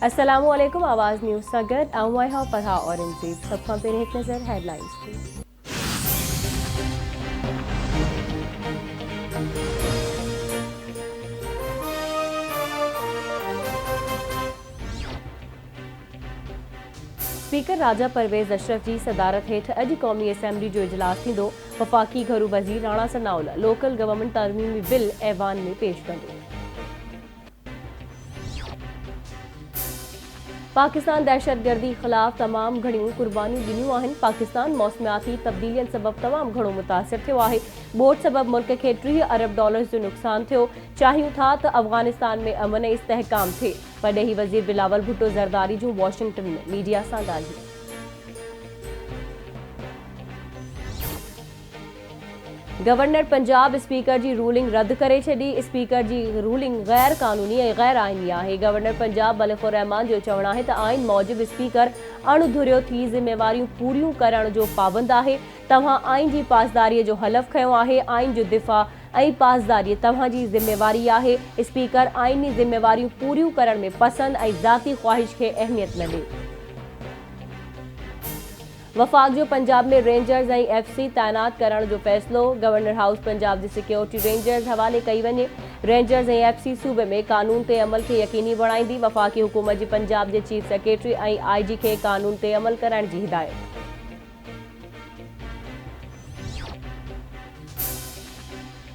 अस्सलामुअलैकुम आवाज़ न्यूज़ सगत आवाज़ पढ़ा औरंगज़ेब सबका पेरे एक नज़र हेडलाइंस की। स्पीकर राजा परवेज़ अशरफ जी सदारत हेठ अॼु क़ौमी असेंबली जो इजलास थींदो। वफ़ाक़ी घरू वज़ीर राणा सनाउल्ला लोकल गवर्नमेंट तरमीमी बिल ऐवान में पेश कंदो। पाकिस्तान दहशतगर्दी ख़िलाफ़ तमाम घणियूं कुर्बानियूं ॾिनियूं आहिनि। पाकिस्तान मौसमियाती तब्दीलियुनि सबब तमामु घणो मुतासिर थियो आहे। ॿोॾि सबब मुल्क खे $30 अरब जो नुक़सान थियो। चाहियूं था त अफ़गानिस्तान में अमन ऐं इस्तेहकाम थिए। परॾेही वज़ीर बिलावल भुट्टो ज़रदारी जूं वॉशिंगटन में मीडिया सां ॻाल्हियूं। गवर्नर पंजाब स्पीकर जी रूलिंग रद्द करे छॾी। स्पीकर जी रूलिंग गैर कानूनी ऐं गैर आइनी आहे। गवर्नर पंजाब मलिक रहमान जो चवणु आहे त आइन मूजिब स्पीकर अणधुरियो थी ज़िम्मेवारियूं पूरियूं करण जो पाबंद आहे। तव्हां आइन जी पासदारीअ जो हलफ़ खंयो आहे। आइन जो दिफ़ा ऐं पासदारी तव्हां जी ज़िम्मेवारी आहे। स्पीकर आइनी ज़िम्मेवारियूं पूरियूं करण में पसंद ऐं ज़ाती ख़्वाहिश खे अहमियत न ॾे। वफ़ाक़ जो पंजाब में रेंजर्स ऐं FC तैनात करण जो फ़ैसिलो। गवर्नर हाउस पंजाब जी सिक्योरिटी रेंजर्स हवाले कई वञे। रेंजर्स ऐं FC सूबे में कानून ते अमल खे यकीनी बणाईंदी। वफ़ाक़ी हुकूमत जी पंजाब जे चीफ सेक्रेटरी ऐं IG खे कानून ते अमल करण जी हिदायत।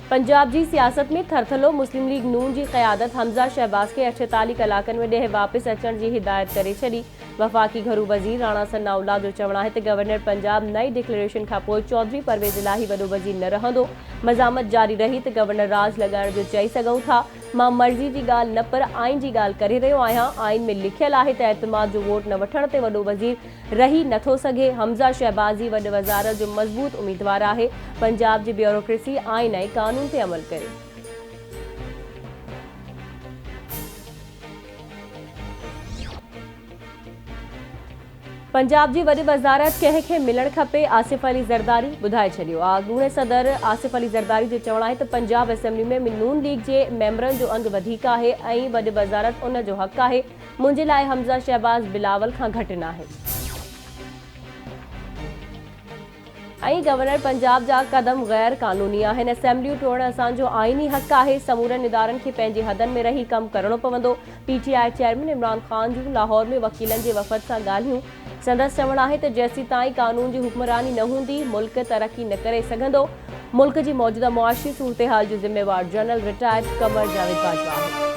पंजाब जी सियासत में थरथलो। मुस्लिम लीग नून जी क़यादत हमज़ा शहबाज़ खे 48 कलाकनि में ॾेह वापसि अचण जी हिदायत करे छॾी। वफ़ाक़ी घरू वज़ीर राणा सनाउल्ला जो चवणु आहे त गवर्नर पंजाब नई डिक्लेरेशन खां पोइ चौधरी परवेज़ इलाही वॾो वज़ीर न रहंदो। मज़ामत जारी रही त गवर्नर राज लॻाइण जो चई सघूं था। मां मर्ज़ी जी ॻाल्हि न पर आइन जी ॻाल्हि करे रहियो आहियां। आइन में लिखियलु आहे त एतमाद जो वोट न वठण ते वॾो वज़ीर रही नथो सघे। हमज़ा शहबाज़ी वॾी वज़ारत जो मज़बूत उम्मीदवार आहे। पंजाब जी ब्यूरोक्रेसी आइन ऐं कानून ते अमल करे। पंजाब जी वॾी वज़ारत कंहिंखे मिलण खपे। आसिफ अली ज़रदारी ॿुधाए छॾियो। आॻूणे सदर आसिफ अली ज़रदारी जो चवणु आहे त पंजाब असेंबली में नून लीग जे मेंबरनि जो अंग वधीक आहे ऐं वॾी वज़ारत उन जो हक़ आहे। मुंहिंजे लाइ हमज़ा शहबाज़ बिलावल खां घटि न आहे। ऐं गवर्नर पंजाब जा क़दम गैर कानूनी आहिनि। असेंबलियूं टोड़ण असांजो आइनी हक़ आहे। समूरनि इदारनि खे पंहिंजे हदनि में रही कमु करणो पवंदो। PTI चेयरमैन इमरान ख़ान जूं लाहौर में वकीलनि जे वफ़द सां ॻाल्हियूं। संदसि चवणु आहे त जेसीं ताईं कानून जी हुक्मरानी न हूंदी मुल्क तरक़ी न करे सघंदो। मुल्क जी मौजूदा मुआशी सूरत हाल जो ज़िम्मेवार जनरल रिटायर्ड कमर जावेद बाजवा आहे।